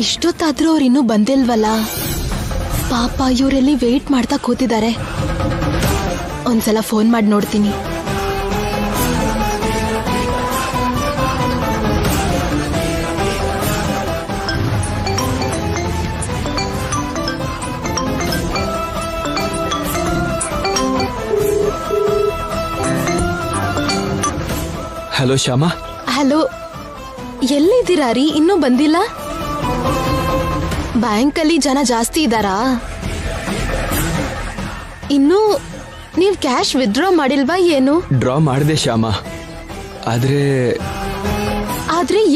ಇಷ್ಟೊತ್ತಾದ್ರೂ ಅವ್ರು ಇನ್ನೂ ಬಂದಿಲ್ವಲ್ಲ? ಪಾಪ ಇವರೆಲ್ಲಿ ವೇಟ್ ಮಾಡ್ತಾ ಕೂತಿದ್ದಾರೆ. ಒಂದ್ಸಲ ಫೋನ್ ಮಾಡಿ ನೋಡ್ತೀನಿ. ಹಲೋ ಶ್ಯಾಮಾ. ಹಲೋ, ಎಲ್ಲಿದ್ದೀರಾ ರೀ? ಇನ್ನೂ ಬಂದಿಲ್ಲ? ಬ್ಯಾಂಕಲ್ಲಿ ಜನ ಜಾಸ್ತಿ ಇದ್ದಾರಾ? ಇನ್ನು ನೀವು ಕ್ಯಾಶ್ ವಿತ್ಡ್ರಾ ಮಾಡಿಲ್ವಾ ಏನು? ಡ್ರಾ ಮಾಡಿದೆ ಶ್ಯಾಮಾ. ಆದ್ರೆ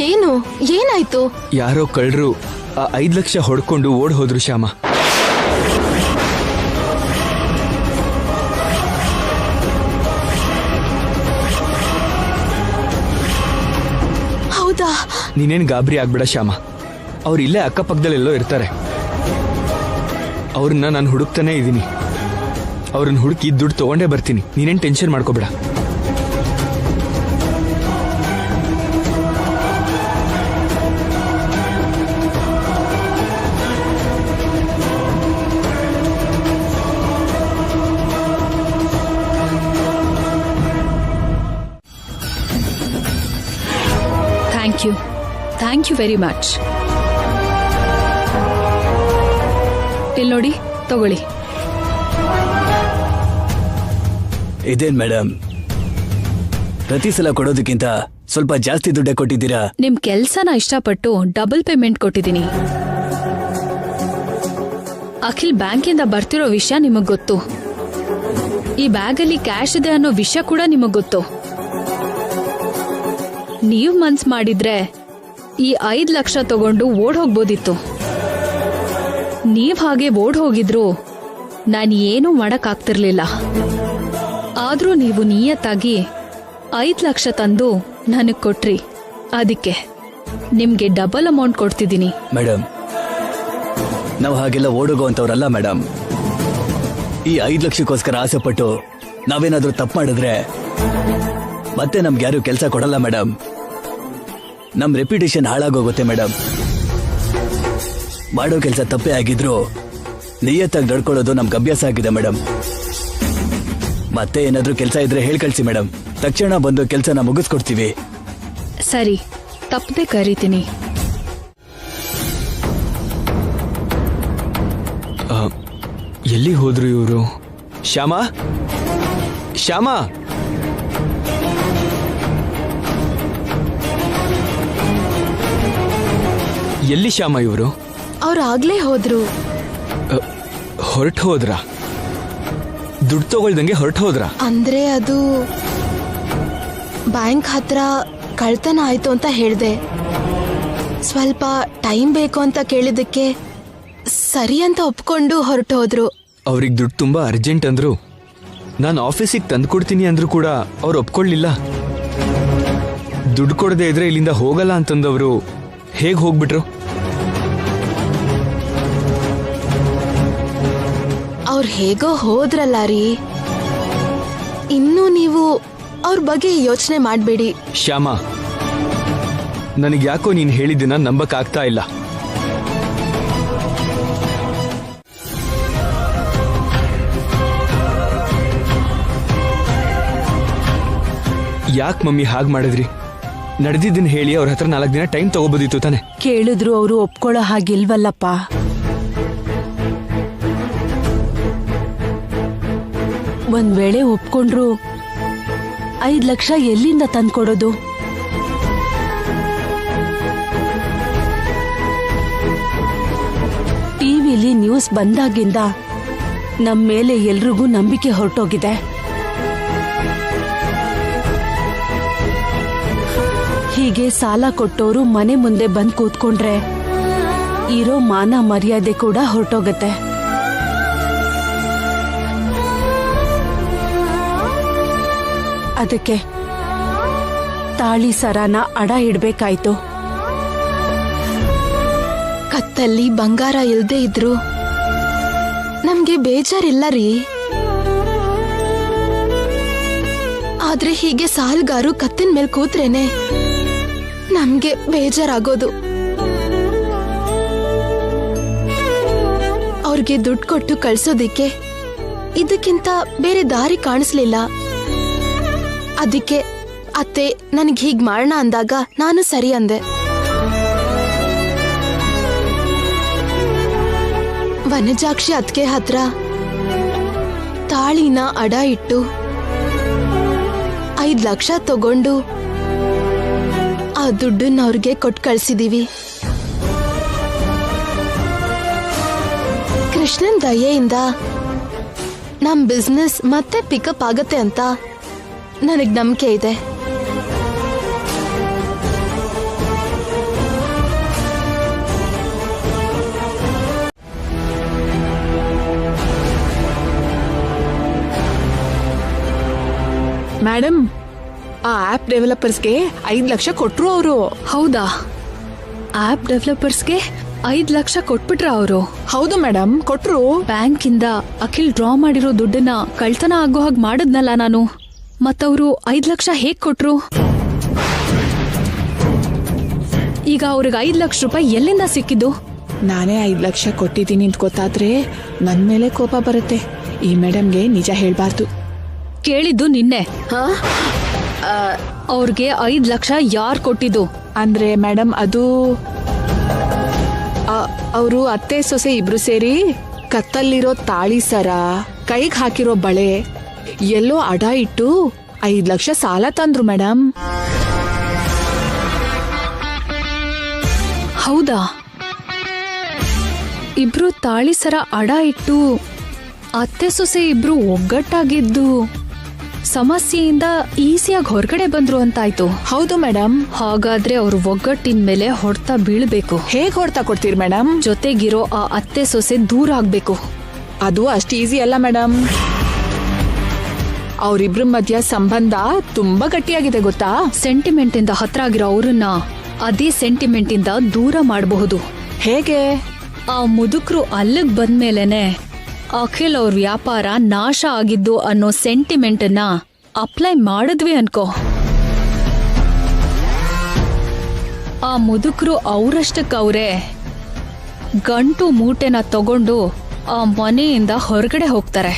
ಏನು ಏನಾಯ್ತು? ಯಾರೋ ಕಳ್ಳರು 5 ಲಕ್ಷ ಹೊಡ್ಕೊಂಡು ಓಡ್ ಹೋದ್ರು ಶ್ಯಾಮಾ. ಹೌದಾ? ನೀನೇನ್ ಗಾಬರಿ ಆಗ್ಬೇಡ ಶ್ಯಾಮಾ. ಅವ್ರು ಇಲ್ಲೇ ಅಕ್ಕಪಕ್ಕದಲ್ಲೆಲ್ಲೋ ಇರ್ತಾರೆ. ಅವ್ರನ್ನ ನಾನು ಹುಡುಕ್ತಾನೆ ಇದ್ದೀನಿ. ಅವ್ರನ್ನ ಹುಡುಕಿ ದುಡ್ಡು ತಗೊಂಡೇ ಬರ್ತೀನಿ. ನೀನೇನ್ ಟೆನ್ಷನ್ ಮಾಡ್ಕೋಬೇಡ. Thank you very much. ಇಲ್ಲಿ ನೋಡಿ, ತಗೊಳ್ಳಿ. ಇದೇನ್ ಮೇಡಮ್, ಪ್ರತಿ ಸಲ ಕೊಡೋದಕ್ಕಿಂತ ಸ್ವಲ್ಪ ಜಾಸ್ತಿ ದುಡ್ಡೇ ಕೊಟ್ಟಿದ್ದೀರಾ. ನಿಮ್ ಕೆಲ್ಸನ ಇಷ್ಟಪಟ್ಟು ಡಬಲ್ ಪೇಮೆಂಟ್ ಕೊಟ್ಟಿದ್ದೀನಿ. ಅಖಿಲ್ ಬ್ಯಾಂಕಿಂದ ಬರ್ತಿರೋ ವಿಷಯ ನಿಮಗ್ ಗೊತ್ತು. ಈ ಬ್ಯಾಗಲ್ಲಿ ಕ್ಯಾಶ್ ಇದೆ ಅನ್ನೋ ವಿಷಯ ಕೂಡ ನಿಮಗ್ ಗೊತ್ತು. ನೀವ್ ಮನ್ಸ್ ಮಾಡಿದ್ರೆ ಈ 5 ಲಕ್ಷ ತಗೊಂಡು ಓಡ್ ಹೋಗ್ಬೋದಿತ್ತು. ನೀವ್ ಹಾಗೆ ಓಡ್ ಹೋಗಿದ್ರು ನಾನು ಏನೂ ಮಾಡಕ್ ಆಗ್ತಿರ್ಲಿಲ್ಲ. ಆದ್ರೂ ನೀವು ನಿಯತ್ತಾಗಿ 5 ಲಕ್ಷ ತಂದು ನನಗ್ ಕೊಟ್ರಿ. ಅದಕ್ಕೆ ನಿಮ್ಗೆ ಡಬಲ್ ಅಮೌಂಟ್ ಕೊಡ್ತಿದ್ದೀನಿ. ಮೇಡಮ್, ನಾವು ಹಾಗೆಲ್ಲ ಓಡೋಗೋಂಥವ್ರಲ್ಲ ಮೇಡಮ್. ಈ 5 ಲಕ್ಷಕ್ಕೋಸ್ಕರ ಆಸೆ ಪಟ್ಟು ನಾವೇನಾದ್ರೂ ತಪ್ಪು ಮಾಡಿದ್ರೆ ಮತ್ತೆ ನಮ್ಗೆ ಯಾರು ಕೆಲಸ ಕೊಡಲ್ಲ ಮೇಡಮ್. ನಮ್ ರೆಪ್ಯುಟೇಷನ್ ಹಾಳಾಗೋಗುತ್ತೆ ಮೇಡಮ್. ಮಾಡೋ ಕೆಲಸ ತಪ್ಪೇ ಆಗಿದ್ರು ನಿಯತ್ತಾಗಿ ನಡ್ಕೊಳ್ಳೋದು ನಮ್ಗೆ ಅಭ್ಯಾಸ ಆಗಿದೆ ಮೇಡಮ್. ಮತ್ತೆ ಏನಾದ್ರೂ ಕೆಲಸ ಇದ್ರೆ ಹೇಳ್ಕಳ್ಸಿ ಮೇಡಮ್, ತಕ್ಷಣ ಬಂದು ಕೆಲಸನ ಮುಗಿಸ್ಕೊಡ್ತೀವಿ. ಸರಿ, ತಪ್ಪದೆ ಕರೀತೀನಿ. ಎಲ್ಲಿ ಹೋದ್ರು ಇವರು? ಶ್ಯಾಮಾ, ಶ್ಯಾಮಾ. ಎಲ್ಲಿ ಶ್ಯಾಮಾ ಇವರು? ಅವ್ರು ಆಗ್ಲೇ ಹೋದ್ರು. ಹೊರಟು ಹೋದ್ರ? ದುಡ್ಡು ತಗೊಳ್ದಂಗೆ ಹೊರಟು ಹೋದ್ರ? ಅಂದ್ರೆ ಅದು ಬ್ಯಾಂಕ್ ಹತ್ರ ಕಳ್ತನ ಆಯ್ತು ಅಂತ ಹೇಳ್ದೆ. ಸ್ವಲ್ಪ ಟೈಮ್ ಬೇಕು ಅಂತ ಕೇಳಿದಕ್ಕೆ ಸರಿ ಅಂತ ಒಪ್ಕೊಂಡು ಹೊರಟು ಹೋದ್ರು. ಅವ್ರಿಗೆ ದುಡ್ಡು ತುಂಬಾ ಅರ್ಜೆಂಟ್ ಅಂದ್ರು. ನಾನು ಆಫೀಸಿಗೆ ತಂದ್ಕೊಡ್ತೀನಿ ಅಂದ್ರು ಕೂಡ ಅವ್ರು ಒಪ್ಕೊಳ್ಳಿಲ್ಲ. ದುಡ್ಡು ಕೊಡದೆ ಇದ್ರೆ ಇಲ್ಲಿಂದ ಹೋಗಲ್ಲ ಅಂತಂದವರು ಹೇಗ್ ಹೋಗ್ಬಿಟ್ರು? ಅವ್ರು ಹೇಗೋ ಹೋದ್ರಲ್ಲ ರೀ. ಇನ್ನು ನೀವು ಅವ್ರ ಬಗ್ಗೆ ಯೋಚನೆ ಮಾಡಬೇಡಿ. ಶ್ಯಾಮಾ, ನನಗೆ ಯಾಕೋ ನೀನು ಹೇಳಿದ್ದನ್ನ ನಂಬಕ್ ಆಗ್ತಾ ಇಲ್ಲ. ಯಾಕೆ ಮಮ್ಮಿ ಹಾಗೆ ಮಾಡಿದ್ರಿ? ನಡೆದಿದ್ದನ್ನ ಹೇಳಿ ಅವ್ರ ಹತ್ರ 4 ದಿನ ಟೈಮ್ ತಗೋಬೋದಿತ್ತು ತಾನೆ? ಕೇಳಿದ್ರು ಅವರು ಒಪ್ಕೊಳ್ಳೋ ಹಾಗಿಲ್ವಲ್ಲಪ್ಪ. ಒಂದ್ ವೇಳೆ ಒಪ್ಕೊಂಡ್ರು 5 ಲಕ್ಷ ಎಲ್ಲಿಂದ ತಂದ್ಕೊಡೋದು? ಟಿವಿಲಿ ನ್ಯೂಸ್ ಬಂದಾಗಿಂದ ನಮ್ಮ ಮೇಲೆ ಎಲ್ರಿಗೂ ನಂಬಿಕೆ ಹೊರಟೋಗಿದೆ. ಹೀಗೆ ಸಾಲ ಕೊಟ್ಟೋರು ಮನೆ ಮುಂದೆ ಬಂದು ಕೂತ್ಕೊಂಡ್ರೆ ಇರೋ ಮಾನ ಮರ್ಯಾದೆ ಕೂಡ ಹೊರಟೋಗತ್ತೆ. ಅದಕ್ಕೆ ತಾಳಿ ಸರಾನ ಅಡ ಇಡ್ಬೇಕಾಯ್ತು. ಕತ್ತಲ್ಲಿ ಬಂಗಾರ ಇಲ್ದೇ ಇದ್ರು ನಮ್ಗೆ ಬೇಜಾರಿಲ್ಲ ರೀ. ಆದ್ರೆ ಹೀಗೆ ಸಾಲ್ಗಾರು ಕತ್ತಿನ ಮೇಲೆ ಕೂತ್ರೇನೆ ನಮ್ಗೆ ಬೇಜಾರಾಗೋದು. ಅವ್ರಿಗೆ ದುಡ್ಡು ಕೊಟ್ಟು ಕಳ್ಸೋದಿಕ್ಕೆ ಇದಕ್ಕಿಂತ ಬೇರೆ ದಾರಿ ಕಾಣಿಸ್ಲಿಲ್ಲ. ಅದಕ್ಕೆ ಅತ್ತೆ ನನಗ್ ಹೀಗ್ ಮಾಡೋಣ ಅಂದಾಗ ನಾನು ಸರಿ ಅಂದೆ. ವನಜಾಕ್ಷಿ ಅತ್ಗೆ ಹತ್ರ ತಾಳಿನ ಅಡ ಇಟ್ಟು 5 ಲಕ್ಷ ತಗೊಂಡು ಆ ದುಡ್ಡನ್ನ ಅವ್ರಿಗೆ ಕೊಟ್ಟು ಕಳ್ಸಿದೀವಿ. ಕೃಷ್ಣನ್ ದಯೆಯಿಂದ ನಮ್ ಬಿಸ್ನೆಸ್ ಮತ್ತೆ ಪಿಕಪ್ ಆಗತ್ತೆ ಅಂತ ನನಗ್ ನಂಬಿಕೆ ಇದೆ. ಮೇಡಮ್, ಆ ಆಪ್ ಡೆವಲಪರ್ಸ್ಗೆ 5 ಲಕ್ಷ ಕೊಟ್ರು ಅವರು. ಹೌದಾ? ಆಪ್ ಡೆವಲಪರ್ಸ್ಗೆ 5 ಲಕ್ಷ ಕೊಟ್ಬಿಟ್ರ ಅವರು? ಹೌದು ಮೇಡಮ್, ಕೊಟ್ರು. ಬ್ಯಾಂಕ್ ಇಂದ ಅಖಿಲ್ ಡ್ರಾ ಮಾಡಿರೋ ದುಡ್ಡನ್ನ ಕಳ್ತನ ಆಗೋ ಹಾಗೆ ಮಾಡದ್ನಲ್ಲ ನಾನು. ಮತ್ತವರು 5 ಲಕ್ಷ ಹೇಗ್ ಕೊಟ್ರು? ಈಗ ಅವ್ರಿಗೆ 5 ಲಕ್ಷ ರೂಪಾಯಿ ಎಲ್ಲಿಂದ ಸಿಕ್ಕಿದ್ದು? ನಾನೇ 5 ಲಕ್ಷ ಕೊಟ್ಟಿದ್ದೀನಿ ಅಂತ ಗೊತ್ತಾದ್ರೆ ನನ್ ಮೇಲೆ ಕೋಪ ಬರುತ್ತೆ. ಈ ಮೇಡಮ್ಗೆ ನಿಜ ಹೇಳ್ಬಾರ್ದು. ಕೇಳಿದ್ದು ನಿನ್ನೆ. ಅವ್ರಿಗೆ 5 ಲಕ್ಷ ಯಾರ್ ಕೊಟ್ಟಿದ್ದು? ಅಂದ್ರೆ ಮೇಡಮ್, ಅದು ಅವರು ಅತ್ತೆ ಸೊಸೆ ಇಬ್ರು ಸೇರಿ ಕತ್ತಲ್ಲಿರೋ ತಾಳಿ ಸರ, ಕೈಗೆ ಹಾಕಿರೋ ಬಳೆ ಎಲ್ಲೋ ಅಡ ಇಟ್ಟು 5 ಲಕ್ಷ ಸಾಲ ತಂದ್ರು ಮೇಡಮ್. ಹೌದಾ? ಇಬ್ರು ತಾಳಿ ಸರ ಅಡ ಇಟ್ಟು ಅತ್ತೆ ಸೊಸೆ ಇಬ್ರು ಒಗ್ಗಟ್ಟಾಗಿದ್ದು ಸಮಸ್ಯೆಯಿಂದ ಈಸಿಯಾಗಿ ಹೊರಗಡೆ ಬಂದ್ರು ಅಂತಾಯ್ತು. ಹೌದು ಮೇಡಮ್. ಹಾಗಾದ್ರೆ ಅವ್ರ ಒಗ್ಗಟ್ಟಿನ ಮೇಲೆ ಹೊಡ್ತ ಬೀಳ್ಬೇಕು. ಹೇಗ್ ಹೊಡ್ತಾ ಕೊಡ್ತೀರಿ ಮೇಡಮ್? ಜೊತೆಗಿರೋ ಆ ಅತ್ತೆ ಸೊಸೆ ದೂರ ಆಗ್ಬೇಕು. ಅದು ಅಷ್ಟು ಈಸಿ ಅಲ್ಲ ಮೇಡಮ್. ಅವರಿಬ್ರ ಮಧ್ಯ ಸಂಬಂಧ ತುಂಬಾ ಗಟ್ಟಿಯಾಗಿದೆ ಗೊತ್ತಾ? ಸೆಂಟಿಮೆಂಟ್ ಇಂದ ಹತ್ರ ಆಗಿರೋ ಅವ್ರನ್ನ ಅದೇ ಸೆಂಟಿಮೆಂಟ್ ಇಂದ ದೂರ ಮಾಡಬಹುದು. ಹೇಗೆ? ಆ ಮುದುಕ್ರು ಅಲ್ಲಿಗ್ ಬಂದ್ಮೇಲೆನೆ ಅಖಿಲ್ ಅವ್ರ ವ್ಯಾಪಾರ ನಾಶ ಆಗಿದ್ದು ಅನ್ನೋ ಸೆಂಟಿಮೆಂಟ್ ನ ಅಪ್ಲೈ ಮಾಡಿದ್ವಿ ಅನ್ಕೋ. ಆ ಮುದುಕ್ರು ಅವರಷ್ಟಕ್ಕವ್ರೆ ಗಂಟು ಮೂಟೆನ ತಗೊಂಡು ಆ ಮನೆಯಿಂದ ಹೊರಗಡೆ ಹೋಗ್ತಾರೆ.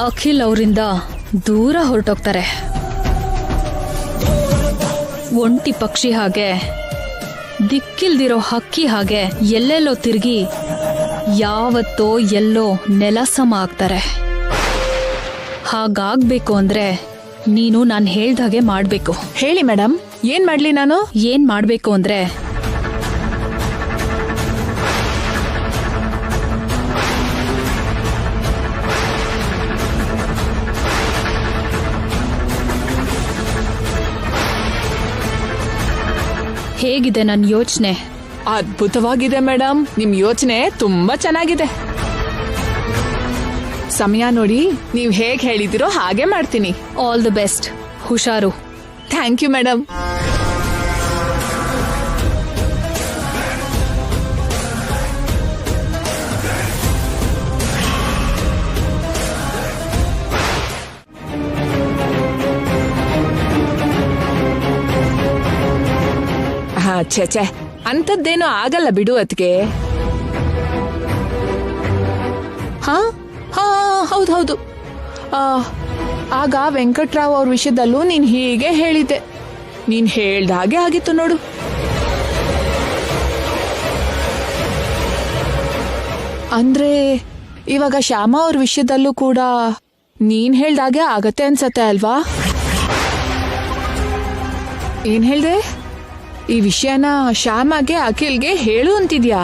ಅಖಿಲ್ ಅವರಿಂದ ದೂರ ಹೊರಟೋಗ್ತಾರೆ. ಒಂಟಿ ಪಕ್ಷಿ ಹಾಗೆ, ದಿಕ್ಕಿಲ್ದಿರೋ ಹಕ್ಕಿ ಹಾಗೆ ಎಲ್ಲೆಲ್ಲೋ ತಿರುಗಿ ಯಾವತ್ತೋ ಎಲ್ಲೋ ನೆಲಸಮ ಆಗ್ತಾರೆ. ಹಾಗಾಗ್ಬೇಕು ಅಂದ್ರೆ ನೀನು ನಾನು ಹೇಳ್ದಾಗೆ ಮಾಡ್ಬೇಕು. ಹೇಳಿ ಮೇಡಮ್, ಏನ್ ಮಾಡ್ಲಿ ನಾನು? ಏನ್ ಮಾಡ್ಬೇಕು ಅಂದ್ರೆ ಹೇಗಿದೆ ನನ್ನ ಯೋಚನೆ? ಅದ್ಭುತವಾಗಿದೆ ಮೇಡಮ್. ನಿಮ್ ಯೋಚನೆ ತುಂಬಾ ಚೆನ್ನಾಗಿದೆ. ಸಮಯ ನೋಡಿ, ನೀವ್ ಹೇಗ್ ಹೇಳಿದಿರೋ ಹಾಗೆ ಮಾಡ್ತೀನಿ. All the best. ಹುಷಾರು. Thank you madam. ಛೆ, ಅಂಥದ್ದೇನೋ ಆಗಲ್ಲ ಬಿಡು ಅತ್ಗೆ. ಹಾ ಹಾ ಹೌದು. ಆಗ ವೆಂಕಟ್ರಾವ್ ಅವ್ರ ವಿಷಯದಲ್ಲೂ ನೀನ್ ಹೀಗೆ ಹೇಳಿದ್ದೆ. ನೀನ್ ಹೇಳ್ದ ಹಾಗೆ ಆಗಿತ್ತು ನೋಡು. ಅಂದ್ರೆ ಇವಾಗ ಶ್ಯಾಮ ಅವ್ರ ವಿಷಯದಲ್ಲೂ ಕೂಡ ನೀನ್ ಹೇಳ್ದಾಗೆ ಆಗತ್ತೆ ಅನ್ಸತ್ತೆ ಅಲ್ವಾ? ಏನ್ ಹೇಳ್ದೆ? ಈ ವಿಷಯನ ಶ್ಯಾಮಗೆ ಅಖಿಲ್ಗೆ ಹೇಳು ಅಂತಿದ್ಯಾ?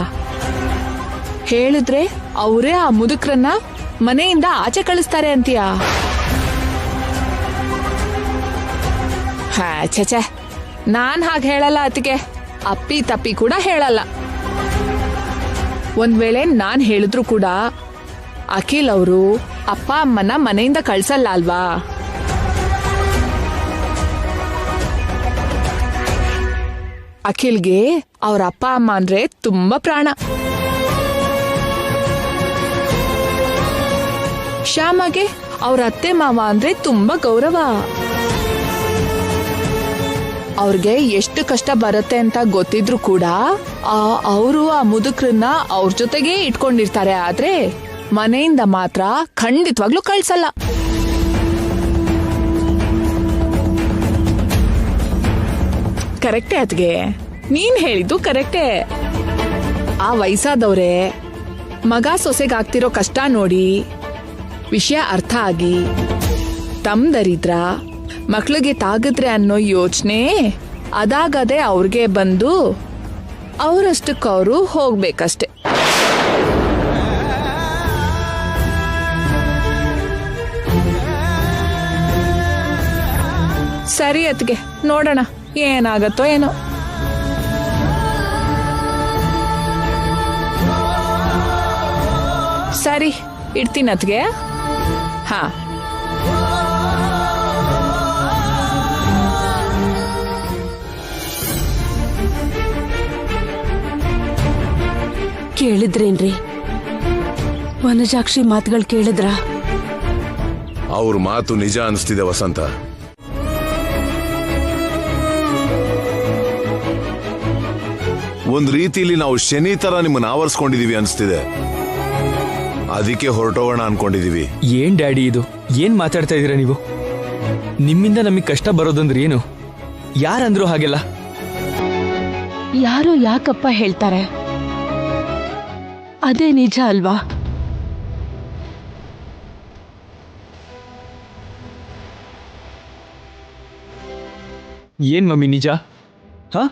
ಹೇಳಿದ್ರೆ ಅವರೇ ಆ ಮುದುಕ್ರನ್ನ ಮನೆಯಿಂದ ಆಚೆ ಕಳಿಸ್ತಾರೆ ಅಂತೀಯಾ? ಛೆ, ನಾನ್ ಹಾಗೆ ಹೇಳಲ್ಲ ಅತ್ತಿಗೆ. ಅಪ್ಪಿ ತಪ್ಪಿ ಕೂಡ ಹೇಳಲ್ಲ. ಒಂದ್ ವೇಳೆ ನಾನ್ ಹೇಳಿದ್ರು ಕೂಡ ಅಖಿಲ್ ಅವರು ಅಪ್ಪ ಅಮ್ಮನ ಮನೆಯಿಂದ ಕಳ್ಸಲ್ಲ ಅಲ್ವಾ? ಅಖಿಲ್ಗೆ ಅವ್ರ ಅಪ್ಪ ಅಮ್ಮ ಅಂದ್ರೆ ತುಂಬಾ ಪ್ರಾಣ. ಶ್ಯಾಮಗೆ ಅವ್ರ ಅತ್ತೆ ಮಾವ ಅಂದ್ರೆ ತುಂಬಾ ಗೌರವ. ಅವ್ರಿಗೆ ಎಷ್ಟು ಕಷ್ಟ ಬರುತ್ತೆ ಅಂತ ಗೊತ್ತಿದ್ರು ಕೂಡ ಅವರು ಆ ಮುದುಕ್ರನ್ನ ಅವ್ರ ಜೊತೆಗೆ ಇಟ್ಕೊಂಡಿರ್ತಾರೆ. ಆದ್ರೆ ಮನೆಯಿಂದ ಮಾತ್ರ ಖಂಡಿತವಾಗ್ಲೂ ಕಳ್ಸಲ್ಲ. ಕರೆಕ್ಟೇ ಅದ್ಗೆ, ನೀನ್ ಹೇಳಿದ್ದು ಕರೆಕ್ಟೇ. ಆ ವಯಸ್ಸಾದವ್ರೆ ಮಗ ಸೊಸೆಗಾಗ್ತಿರೋ ಕಷ್ಟ ನೋಡಿ ವಿಷಯ ಅರ್ಥ ಆಗಿ ತಮ್ ದರಿದ್ರ ಮಕ್ಳಿಗೆ ತಾಗಿದ್ರೆ ಅನ್ನೋ ಯೋಚನೆ ಅದಾಗದೆ ಅವ್ರಿಗೆ ಬಂದು ಅವರಷ್ಟಕ್ಕವರು ಹೋಗ್ಬೇಕಷ್ಟೆ. ಸರಿ ಅತ್ಗೆ, ನೋಡೋಣ ಏನಾಗತ್ತೋ ಏನೋ. ಸರಿ ಇಡ್ತೀನಿ ಅತ್ಗೆ. ಹಾ, ಕೇಳಿದ್ರೇನ್ರಿ? ವನಜಾಕ್ಷಿ ಮಾತುಗಳು ಕೇಳಿದ್ರ? ಅವ್ರ ಮಾತು ನಿಜ ಅನಿಸ್ತಿದೆ ವಸಂತ. ಒಂದ್ ರೀತಿಲಿ ನಾವು ಶನಿ ತರ ನಿಮ್ಮನ್ನ ಆವರಿಸ್ಕೊಂಡಿದೀವಿ ಅನಿಸ್ತಿದೆ. ಅದಕ್ಕೆ ಹೊರಟೋಗೋಣ ಅನ್ಕೊಂಡಿದೀವಿ. ಏನ್ ಡ್ಯಾಡಿ ಇದು? ಏನ್ ಮಾತಾಡ್ತಾ ಇದೀರಾ ನೀವು? ನಿಮ್ಮಿಂದ ನಮಗೆ ಕಷ್ಟ ಬರೋದಂದ್ರೆ ಏನು? ಯಾರಂದ್ರು ಹಾಗೆಲ್ಲ? ಯಾರೋ ಯಾಕಪ್ಪ ಹೇಳ್ತಾರೆ? ಅದೇ ನಿಜ ಅಲ್ವಾ? ಏನ್ ಮಮ್ಮಿ ನಿಜ? ಹಾ,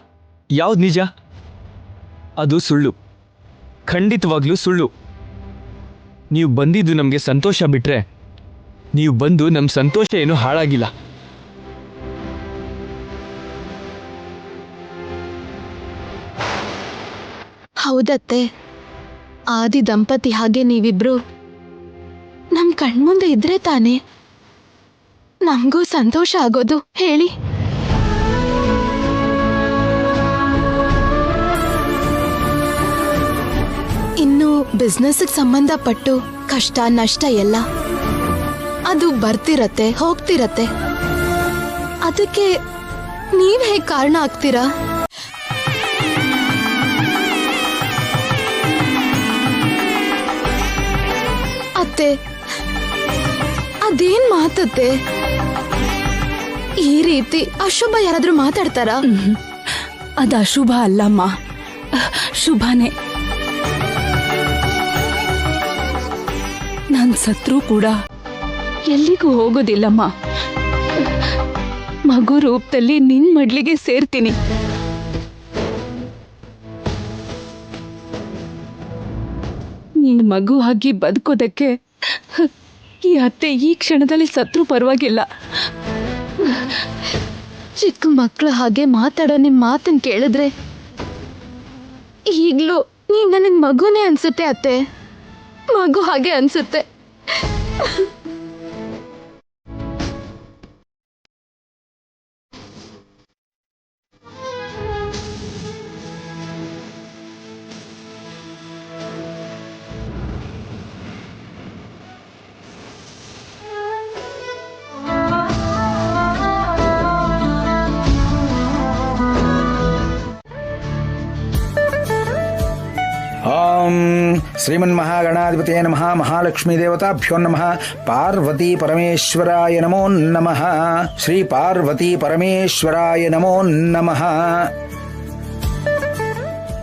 ಯಾವ್ದು ನಿಜ? ಅದು ಸುಳ್ಳು, ಖಂಡಿತವಾಗ್ಲೂ ಸುಳ್ಳು. ನೀವು ಬಂದಿದ್ದು ನಮಗೆ ಸಂತೋಷ ಬಿಟ್ರೆ, ನೀವು ಬಂದು ನಮ್ಮ ಸಂತೋಷ ಏನು ಹಾಳಾಗಿಲ್ಲ. ಹೌದತ್ತೆ, ಆದಿ ದಂಪತಿ ಹಾಗೆ ನೀವಿಬ್ರು ನಮ್ ಕಣ್ಮುಂದೆ ಇದ್ರೆ ತಾನೇ ನಮಗೂ ಸಂತೋಷ ಆಗೋದು ಹೇಳಿ. ಇನ್ನು ಬಿಸ್ನೆಸ್ಗೆ ಸಂಬಂಧಪಟ್ಟು ಕಷ್ಟ ನಷ್ಟ ಎಲ್ಲ ಅದು ಬರ್ತಿರತ್ತೆ ಹೋಗ್ತಿರತ್ತೆ. ಅದಕ್ಕೆ ನೀವ್ ಹೇಗ್ ಕಾರಣ ಆಗ್ತೀರಾ? ಅತ್ತೆ, ಅದೇನ್ ಮಾತತ್ತೆ? ಈ ರೀತಿ ಅಶುಭ ಯಾರಾದ್ರೂ ಮಾತಾಡ್ತಾರ? ಅದು ಅಶುಭ ಅಲ್ಲಮ್ಮ, ಶುಭನೇ. ನಾನ್ ಸತ್ರು ಕೂಡ ಎಲ್ಲಿಗೂ ಹೋಗೋದಿಲ್ಲಮ್ಮ. ಮಗು ರೂಪದಲ್ಲಿ ನಿನ್ ಮಡ್ಲಿಗೆ ಸೇರ್ತೀನಿ. ನಿನ್ ಮಗು ಆಗಿ ಬದುಕೋದಕ್ಕೆ ಈ ಅತ್ತೆ ಈ ಕ್ಷಣದಲ್ಲಿ ಸತ್ರು ಪರವಾಗಿಲ್ಲ. ಚಿಕ್ಕ ಮಕ್ಳ ಹಾಗೆ ಮಾತಾಡೋ ನಿಮ್ ಮಾತನ್ ಕೇಳಿದ್ರೆ ಈಗ್ಲೂ ನೀವ್ ನನಗ್ ಮಗುನೇ ಅನ್ಸುತ್ತೆ ಅತ್ತೆ, ಮಗು ಹಾಗೆ ಅನ್ಸುತ್ತೆ. ಓಂ ಶ್ರೀಮನ್ಮಹಾಗಣಾಧಿಪತಯೇ ನಮಃ. ಮಹಾಲಕ್ಷ್ಮೀ ದೇವತಾಭ್ಯೋ ನಮಃ. ಪಾರ್ವತಿ ಪರಮೇಶ್ವರಾಯ ನಮೋ ನಮಃ. ಶ್ರೀ ಪಾರ್ವತಿ ಪರಮೇಶ್ವರಾಯ ನಮೋ ನಮಃ.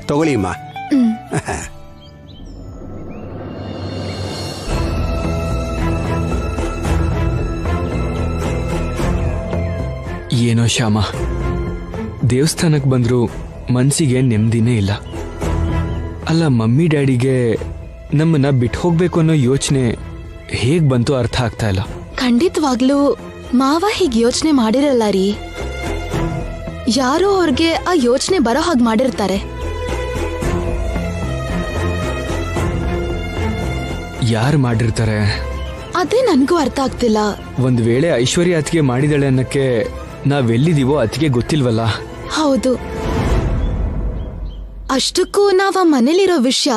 ತಗೊಳ್ಳಿ ಅಮ್ಮ. ಏನೋ ಶ್ಯಾಮ, ದೇವಸ್ಥಾನಕ್ಕೆ ಬಂದ್ರು ಮನ್ಸಿಗೆ ನೆಮ್ಮದಿನೇ ಇಲ್ಲ. ಅಲ್ಲ, ಮಮ್ಮಿ ಡ್ಯಾಡಿಗೆ ನಮ್ಮನ್ನ ಬಿಟ್ಟು ಹೋಗ್ಬೇಕು ಅನ್ನೋ ಯೋಚನೆ ಹೇಗ್ ಬಂತು ಅರ್ಥ ಆಗ್ತಾ ಇಲ್ಲ. ಖಂಡಿತವಾಗ್ಲೂ ಮಾವ ಹೀಗ್ ಯೋಚನೆ ಮಾಡಿರಲ್ಲ ರೀ. ಯಾರೋ ಅವ್ರಿಗೆ ಆ ಯೋಚನೆ ಬರೋ ಹಾಗೆ ಮಾಡಿರ್ತಾರೆ. ಯಾರು ಮಾಡಿರ್ತಾರೆ? ಅದೇ ನನ್ಗೂ ಅರ್ಥ ಆಗ್ತಿಲ್ಲ. ಒಂದ್ ವೇಳೆ ಐಶ್ವರ್ಯ ಅತ್ತಿಗೆ ಮಾಡಿದಾಳೆ ಅನ್ನಕ್ಕೆ ನಾವೆಲ್ಲಿದೀವೋ ಅತ್ತಿಗೆ ಗೊತ್ತಿಲ್ವಲ್ಲ. ಹೌದು, ಅಷ್ಟಕ್ಕೂ ನಾವ್ ಆ ಮನೇಲಿರೋ ವಿಷಯ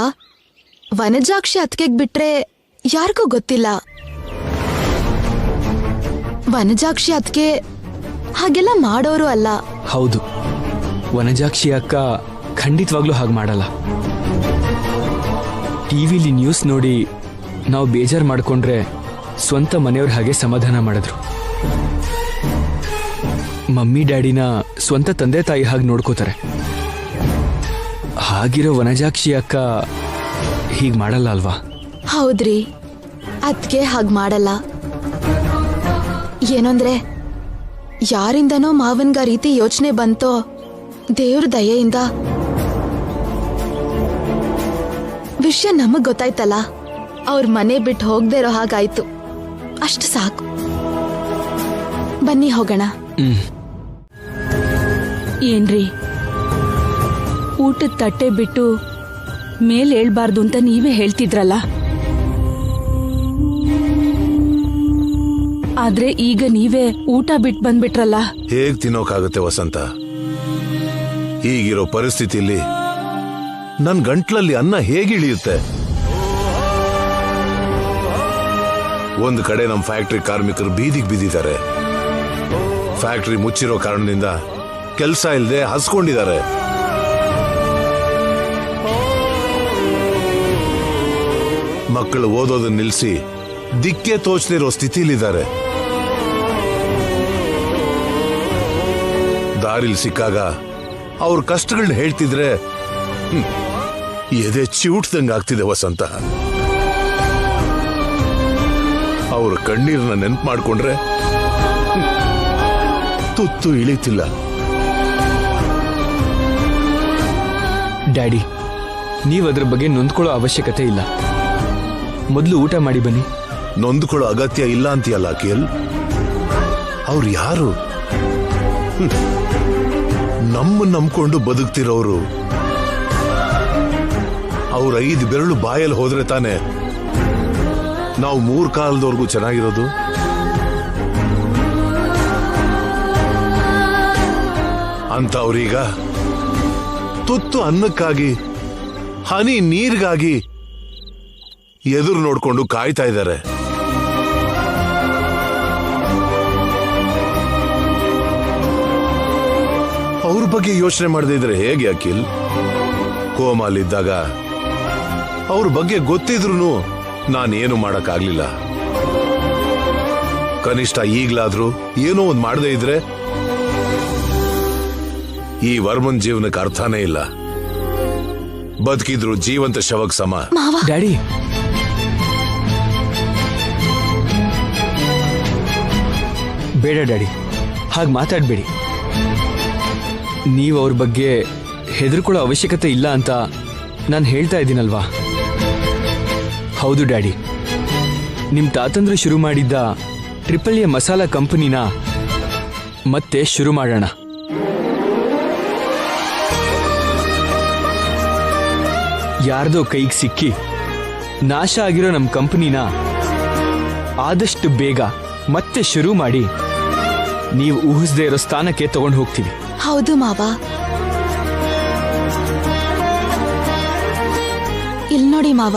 ವನಜಾಕ್ಷಿ ಅತ್ತಿಗೆಗ್ ಬಿಟ್ರೆ ಯಾರಿಗೂ ಗೊತ್ತಿಲ್ಲ. ವನಜಾಕ್ಷಿ ಅತ್ತಿಗೆ ಹಾಗೆಲ್ಲ ಮಾಡೋರು ಅಲ್ಲ. ಹೌದು, ವನಜಾಕ್ಷಿ ಅಕ್ಕ ಖಂಡಿತವಾಗ್ಲೂ ಹಾಗೆ ಮಾಡಲ್ಲ. ಟಿವಿಲಿ ನ್ಯೂಸ್ ನೋಡಿ ನಾವು ಬೇಜಾರು ಮಾಡಿಕೊಂಡ್ರೆ ಸ್ವಂತ ಮನೆಯವ್ರ ಹಾಗೆ ಸಮಾಧಾನ ಮಾಡಿದ್ರು. ಮಮ್ಮಿ ಡ್ಯಾಡಿನ ಸ್ವಂತ ತಂದೆ ತಾಯಿ ಹಾಗೆ ನೋಡ್ಕೋತಾರೆ. ಹಾಗಿರೋ ವನಜಾಕ್ಷಿ ಅಕ್ಕ ಹೀಗೆ ಮಾಡಲ್ಲ ಅಲ್ವಾ? ಹೌದ್ರಿ, ಅದ್ಕೆ ಹಾಗ್ ಮಾಡಲ್ಲ. ಏನಂದ್ರೆ ಯಾರಿಂದನೋ ಮಾವನ್ಗ ರೀತಿ ಯೋಚನೆ ಬಂತೋ, ದೇವ್ರ ದಯೆಯಿಂದ ವಿಷಯ ನಮಗ್ ಗೊತ್ತಾಯ್ತಲ್ಲ, ಅವ್ರ ಮನೆ ಬಿಟ್ಟು ಹೋಗದೆ ಇರೋ ಹಾಗಾಯ್ತು. ಅಷ್ಟು ಸಾಕು. ಬನ್ನಿ ಹೋಗೋಣ. ಏನ್ರಿ, ಊಟದ ತಟ್ಟೆ ಬಿಟ್ಟು ಮೇಲ್ ಹೇಳ್ಬಾರ್ದು ಅಂತ ನೀವೇ ಹೇಳ್ತಿದ್ರಲ್ಲ, ಆದ್ರೆ ಈಗ ನೀವೇ ಊಟ ಬಿಟ್ಟು ಬಂದ್ಬಿಟ್ರಲ್ಲ. ಹೇಗ್ ತಿನ್ನೋಕಾಗುತ್ತೆ ವಸಂತ? ಈಗಿರೋ ಪರಿಸ್ಥಿತಿಲಿ ನನ್ ಗಂಟ್ಲಲ್ಲಿ ಅನ್ನ ಹೇಗಿಳಿಯುತ್ತೆ? ಒಂದು ಕಡೆ ನಮ್ಮ ಫ್ಯಾಕ್ಟ್ರಿ ಕಾರ್ಮಿಕರು ಬೀದಿಗೆ ಬಿದ್ದಿದ್ದಾರೆ. ಫ್ಯಾಕ್ಟ್ರಿ ಮುಚ್ಚಿರೋ ಕಾರಣದಿಂದ ಕೆಲಸ ಇಲ್ಲದೆ ಹಸ್ಕೊಂಡಿದ್ದಾರೆ. ಮಕ್ಕಳು ಓದೋದನ್ನ ನಿಲ್ಲಿಸಿ ದಿಕ್ಕೆ ತೋಚದಿರೋ ಸ್ಥಿತಿಲಿದ್ದಾರೆ. ದಾರಿಲಿ ಸಿಕ್ಕಾಗ ಅವ್ರ ಕಷ್ಟಗಳನ್ನ ಹೇಳ್ತಿದ್ರೆ ಎದೆ ಚಿವುಟ್ದಂಗ ಆಗ್ತಿದೆ ವಸಂತ. ಅವ್ರ ಕಣ್ಣೀರನ್ನ ನೆನ್ಪು ಮಾಡ್ಕೊಂಡ್ರೆ ತುತ್ತು ಇಳಿತಿಲ್ಲ. ಡ್ಯಾಡಿ, ನೀವು ಅದ್ರ ಬಗ್ಗೆ ನೊಂದ್ಕೊಳ್ಳೋ ಅವಶ್ಯಕತೆ ಇಲ್ಲ. ಮೊದಲು ಊಟ ಮಾಡಿ ಬನ್ನಿ. ನೊಂದ್ಕೊಳ್ಳೋ ಅಗತ್ಯ ಇಲ್ಲ ಅಂತೀಯಲ್ಲ ಅಖಿಲ್. ಅವ್ರು ಯಾರು? ನಂಬ್ಕೊಂಡು ಬದುಕ್ತಿರೋರು. ಅವ್ರ 5 ಬೆರಳು ಬಾಯಲ್ಲಿ ಹೋದ್ರೆ ತಾನೆ ನಾವು 3 ಕಾಲದವರೆಗೂ ಚೆನ್ನಾಗಿರೋದು. ಅಂತ ಅವ್ರೀಗ ತುತ್ತು ಅನ್ನಕ್ಕಾಗಿ, ಹನಿ ನೀರಿಗಾಗಿ ಎದುರು ನೋಡ್ಕೊಂಡು ಕಾಯ್ತಾ ಇದ್ದಾರೆ. ಅವ್ರ ಬಗ್ಗೆ ಯೋಚನೆ ಮಾಡದೇ ಇದ್ರೆ ಹೇಗೆ ಅಖಿಲ್? ಕೋಮಾಲಿದ್ದಾಗ ಅವ್ರ ಬಗ್ಗೆ ಗೊತ್ತಿದ್ರು ನಾನೇನು ಮಾಡಕ್ಕಾಗ್ಲಿಲ್ಲ. ಕನಿಷ್ಠ ಈಗ್ಲಾದ್ರೂ ಏನೋ ಒಂದ್ ಮಾಡದೇ ಇದ್ರೆ ಈ ವರ್ಮನ್ ಜೀವನಕ್ಕೆ ಅರ್ಥನೇ ಇಲ್ಲ. ಬದುಕಿದ್ರು ಜೀವಂತ ಶವಕ್ ಸಮ. ಡ್ಯಾಡಿ, ಬೇಡ ಡ್ಯಾಡಿ, ಹಾಗೆ ಮಾತಾಡಬೇಡಿ. ನೀವು ಅವ್ರ ಬಗ್ಗೆ ಹೆದರ್ಕೊಳ್ಳೋ ಅವಶ್ಯಕತೆ ಇಲ್ಲ ಅಂತ ನಾನು ಹೇಳ್ತಾ ಇದ್ದೀನಲ್ವಾ? ಹೌದು ಡ್ಯಾಡಿ, ನಿಮ್ಮ ತಾತಂದ್ರು ಶುರು ಮಾಡಿದ್ದ ಟ್ರಿಪಲ್ ಎ ಮಸಾಲಾ ಕಂಪನಿನ ಮತ್ತೆ ಶುರು ಮಾಡೋಣ. ಯಾರ್ದೋ ಕೈಗೆ ಸಿಕ್ಕಿ ನಾಶ ಆಗಿರೋ ನಮ್ಮ ಕಂಪನಿನ ಆದಷ್ಟು ಬೇಗ ಮತ್ತೆ ಶುರು ಮಾಡಿ ನೀವು ಊಹಿಸದೇ ಇರೋ ಸ್ಥಾನಕ್ಕೆ ತಗೊಂಡು ಹೋಗ್ತೀವಿ. ಹೌದು ಮಾವ. ಇಲ್ ನೋಡಿ ಮಾವ,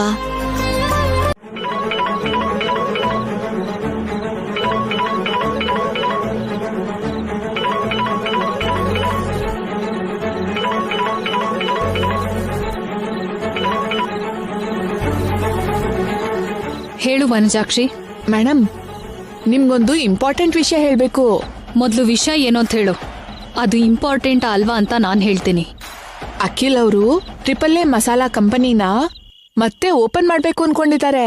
ಹೇಳು ವನಜಾಕ್ಷಿ. ಮೇಡಮ್, ನಿಮ್ಗೊಂದು ಇಂಪಾರ್ಟೆಂಟ್ ವಿಷಯ ಹೇಳ್ಬೇಕು. ಮೊದಲು ವಿಷಯ ಏನು ಅಂತ ಹೇಳು. ಅದು ಇಂಪಾರ್ಟೆಂಟ್ ಅಲ್ವಾ ಅಂತ ನಾನು ಹೇಳ್ತೀನಿ. ಅಖಿಲ್ ಅವರು ಟ್ರಿಪಲ್ ಎ ಮಸಾಲಾ ಕಂಪನಿನ ಮತ್ತೆ ಓಪನ್ ಮಾಡ್ಬೇಕು ಅನ್ಕೊಂಡಿದ್ದಾರೆ.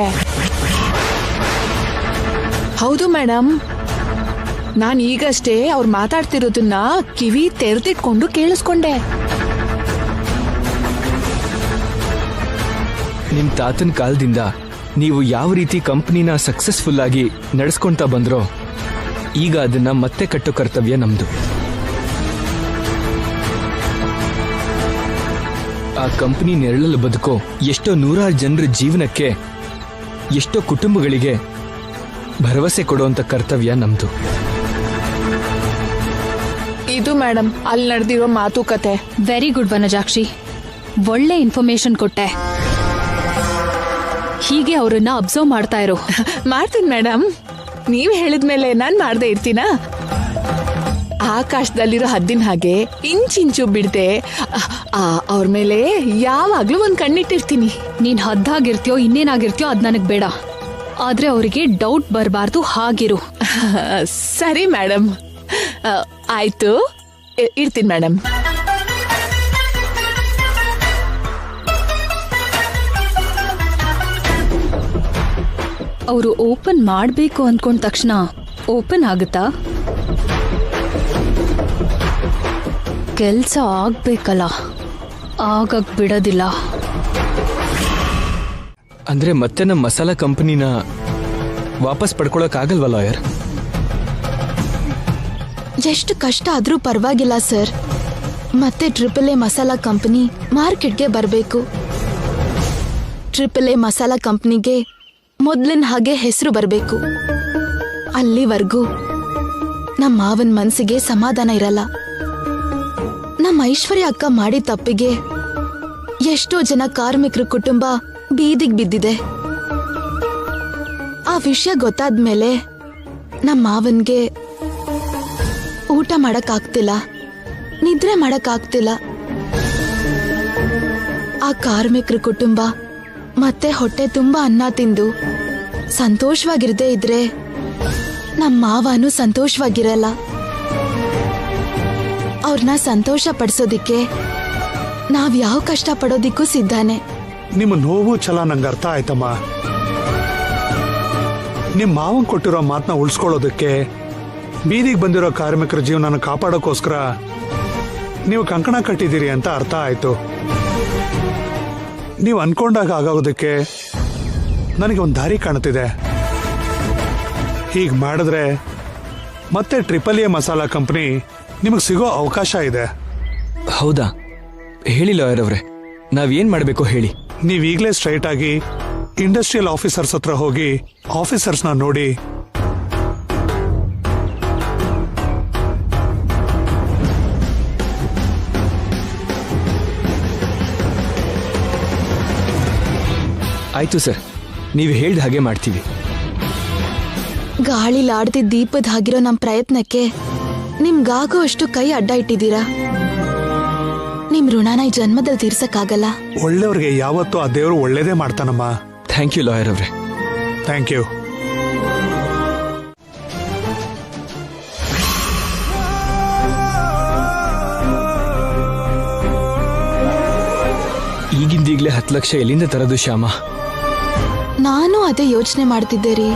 ಹೌದು ಮೇಡಮ್, ನಾನು ಈಗಷ್ಟೇ ಅವ್ರು ಮಾತಾಡ್ತಿರೋದನ್ನ ಕಿವಿ ತೆರೆದಿಟ್ಕೊಂಡು ಕೇಳಿಸ್ಕೊಂಡೆ. ನಿಮ್ಮ ತಾತನ ಕಾಲದಿಂದ ನೀವು ಯಾವ ರೀತಿ ಕಂಪನಿನ ಸಕ್ಸಸ್ಫುಲ್ ಆಗಿ ನಡೆಸ್ಕೊಂತ ಬಂದ್ರೋ, ಈಗ ಅದನ್ನ ಮತ್ತೆ ಕಟ್ಟೋ ಕರ್ತವ್ಯ ನಮ್ದು. ಆ ಕಂಪನಿ ನೆರಳಲ್ಲಿ ಬದುಕೋ ಎಷ್ಟೋ 100 ಜನರ ಜೀವನಕ್ಕೆ, ಎಷ್ಟೋ ಕುಟುಂಬಗಳಿಗೆ ಭರವಸೆ ಕೊಡುವಂತ ಕರ್ತವ್ಯ ನಮ್ದು. ಇದು ಮೇಡಮ್ ಅಲ್ಲಿ ನಡೆದಿರೋ ಮಾತುಕತೆ. ವೆರಿ ಗುಡ್ ವನಜಾಕ್ಷಿ, ಒಳ್ಳೆ ಇನ್ಫಾರ್ಮೇಶನ್ ಕೊಟ್ಟೆ. ಹೀಗೆ ಅವರನ್ನ ಅಬ್ಸರ್ವ್ ಮಾಡ್ತಾ ಇರೋ. ಮಾಡ್ತೀನಿ ಮೇಡಮ್, ನೀವ್ ಹೇಳಿದ್ಮೇಲೆ ನಾನ್ ಮಾಡ್ದೆ ಇರ್ತೀನಾ? ಆ ಆಕಾಶದಲ್ಲಿರೋ ಹದ್ದಿನ ಹಾಗೆ ಇಂಚಿಂಚು ಬಿಡದೆ ಅವ್ರ ಮೇಲೆ ಯಾವಾಗ್ಲೂ ಒಂದ್ ಕಣ್ಣಿಟ್ಟಿರ್ತೀನಿ. ನೀನ್ ಹದ್ದಾಗಿರ್ತೀಯೋ ಇನ್ನೇನಾಗಿರ್ತೀಯೋ ಅದ್ ನನಗ್ ಬೇಡ, ಆದ್ರೆ ಅವರಿಗೆ ಡೌಟ್ ಬರಬಾರ್ದು, ಹಾಗಿರು. ಸರಿ ಮೇಡಮ್, ಆಯ್ತು, ಇರ್ತೀನಿ ಮೇಡಮ್. ಅವರು ಓಪನ್ ಮಾಡಬೇಕು ಅಂದ್ಕೊಂಡ ತಕ್ಷಣ ಓಪನ್ ಆಗುತ್ತಾ? ಕೆಲ್ಸ ಆಗ್ಬೇಕಲ್ಲ, ಆಗಕ್ ಬಿಡೋದಿಲ್ಲ. ಅಂದ್ರೆ ಮತ್ತೆ ನಮ್ಮ ಮಸಾಲಾ ಕಂಪನಿನ ವಾಪಸ್ ಪಡ್ಕೊಳಕ್ ಆಗಲ್ವಾ ಲಾಯರ್? ಎಷ್ಟು ಕಷ್ಟ ಆದ್ರೂ ಪರವಾಗಿಲ್ಲ ಸರ್. ಮತ್ತೆ AAA ಮಸಾಲಾ ಕಂಪನಿ ಮಾರ್ಕೆಟ್ಗೆ ಬರಬೇಕು. AAA ಮಸಾಲಾ ಕಂಪನಿಗೆ ಮೊದ್ಲಿನ ಹಾಗೆ ಹೆಸರು ಬರಬೇಕು. ಅಲ್ಲಿವರೆಗೂ ನಮ್ಮ ಮಾವನ್ ಮನ್ಸಿಗೆ ಸಮಾಧಾನ ಇರಲ್ಲ. ನಮ್ಮ ಐಶ್ವರ್ಯ ಅಕ್ಕ ಮಾಡಿ ತಪ್ಪಿಗೆ ಎಷ್ಟೋ ಜನ ಕಾರ್ಮಿಕರ ಕುಟುಂಬ ಬೀದಿಗೆ ಬಿದ್ದಿದೆ. ಆ ವಿಷಯ ಗೊತ್ತಾದ್ಮೇಲೆ ನಮ್ಮ ಮಾವನ್ಗೆ ಊಟ ಮಾಡಕ್ಕಾಗ್ತಿಲ್ಲ, ನಿದ್ರೆ ಮಾಡಕ್ಕಾಗ್ತಿಲ್ಲ. ಆ ಕಾರ್ಮಿಕರ ಕುಟುಂಬ ಮತ್ತೆ ಹೊಟ್ಟೆ ತುಂಬಾ ಅನ್ನ ತಿಂದು ಸಂತೋಷವಾಗಿರದೇ ಇದ್ರೆ ನಮ್ಮ ಮಾವನು ಸಂತೋಷವಾಗಿರಲ್ಲ. ಅವ್ರನ್ನ ಸಂತೋಷ ಪಡಿಸೋದಿಕ್ಕೆ ನಾವ್ ಯಾವ ಕಷ್ಟ ಪಡೋದಿಕ್ಕೂ ಸಿದ್ಧಾನೆ. ನಿಮ್ಮ ನೋವು ಛಲ ನಂಗೆ ಅರ್ಥ ಆಯ್ತಮ್ಮ. ನಿಮ್ ಮಾವನ್ ಕೊಟ್ಟಿರೋ ಮಾತನ್ನ ಉಳಿಸ್ಕೊಳ್ಳೋದಕ್ಕೆ, ಬೀದಿಗೆ ಬಂದಿರೋ ಕಾರ್ಮಿಕರ ಜೀವನ ಕಾಪಾಡೋಕೋಸ್ಕರ ನೀವು ಕಂಕಣ ಕಟ್ಟಿದ್ದೀರಿ ಅಂತ ಅರ್ಥ ಆಯ್ತು. ನೀವು ಅನ್ಕೊಂಡಾಗ ಆಗೋದಕ್ಕೆ ನನಗೆ ಒಂದು ದಾರಿ ಕಾಣುತ್ತಿದೆ. ಹೀಗೆ ಮಾಡಿದ್ರೆ ಮತ್ತೆ AAA ಮಸಾಲಾ ಕಂಪನಿ ನಿಮಗೆ ಸಿಗೋ ಅವಕಾಶ ಇದೆ. ಹೌದಾ? ಹೇಳಿ ಲಾಯರ್ ಅವ್ರೆ, ನಾವೇನ್ ಮಾಡ್ಬೇಕು ಹೇಳಿ. ನೀವೀಗಲೇ ಸ್ಟ್ರೈಟ್ ಆಗಿ ಇಂಡಸ್ಟ್ರಿಯಲ್ ಆಫೀಸರ್ಸ್ ಹತ್ರ ಹೋಗಿ ಆಫೀಸರ್ಸ್ನ ನೋಡಿ ಆಯ್ತು ಸರ್, ನೀವು ಹೇಳ್ದ ಹಾಗೆ ಮಾಡ್ತೀವಿ. ಗಾಳಿಲಾಡ್ದಿದ್ದ ದೀಪದ ಹಾಗಿರೋ ನಮ್ ಪ್ರಯತ್ನಕ್ಕೆ ನಿಮ್ಗಾಗೋ ಅಷ್ಟು ಕೈ ಅಡ್ಡ ಇಟ್ಟಿದ್ದೀರಾ. ನಿಮ್ ಋಣನ ಈ ಜನ್ಮದಲ್ಲಿ ತೀರ್ಸಕ್ಕಾಗಲ್ಲ. ಒಳ್ಳೆಯವ್ರಿಗೆ ಯಾವತ್ತೂ ಆ ದೇವರು ಒಳ್ಳೇದೇ ಮಾಡ್ತಾನಮ್ಮ. ಥ್ಯಾಂಕ್ ಯು ಲಾಯರ್ ಅವ್ರೆ. Thank you. ಈಗಿಂದೀಗ್ಲೇ 10 ಲಕ್ಷ ಎಲ್ಲಿಂದ ತರೋದು ಶ್ಯಾಮ? ನಾನು ಅದೇ ಯೋಚನೆ ಮಾಡ್ತಿದ್ದೆ ರೀ.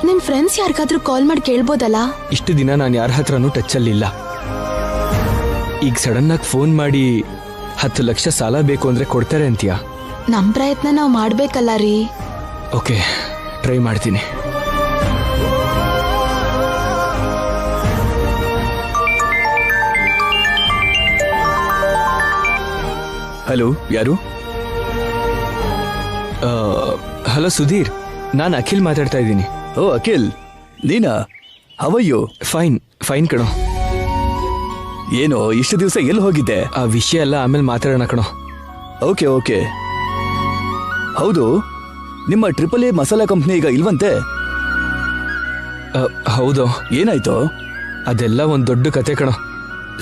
ನಿಮ್ ಫ್ರೆಂಡ್ಸ್ ಯಾರಿಗಾದ್ರೂ ಕಾಲ್ ಮಾಡಿ ಕೇಳ್ಬೋದಲ್ಲ? ಇಷ್ಟು ದಿನ ನಾನು ಯಾರ ಹತ್ರನೂ ಟಚ್ಚಲ್ಲಿಲ್ಲ. ಈಗ ಸಡನ್ ಆಗಿ ಫೋನ್ ಮಾಡಿ 10 ಲಕ್ಷ ಸಾಲ ಬೇಕು ಅಂದ್ರೆ ಕೊಡ್ತಾರೆ ಅಂತೀಯಾ? ನಮ್ ಪ್ರಯತ್ನ ನಾವು ಮಾಡ್ಬೇಕಲ್ಲ ರೀ. ಓಕೆ, ಟ್ರೈ ಮಾಡ್ತೀನಿ. ಹಲೋ, ಯಾರು? ಹಲೋ ಸುಧೀರ್, ನಾನು ಅಖಿಲ್ ಮಾತಾಡ್ತಾ ಇದ್ದೀನಿ. ಓ ಅಖಿಲ್, ನೀನಾ? How are you? ಫೈನ್ ಕಣೋ. ಏನೋ ಇಷ್ಟು ದಿವಸ ಎಲ್ಲಿ ಹೋಗಿದ್ದೆ? ಆ ವಿಷಯ ಎಲ್ಲ ಆಮೇಲೆ ಮಾತಾಡೋಣ ಕಣೋ. Okay okay. ಹೌದು, ನಿಮ್ಮ AAA ಮಸಾಲಾ ಕಂಪ್ನಿ ಈಗ ಇಲ್ವಂತೆ? ಹೌದು. ಏನಾಯ್ತು? ಅದೆಲ್ಲ ಒಂದು ದೊಡ್ಡ ಕತೆ ಕಣೋ.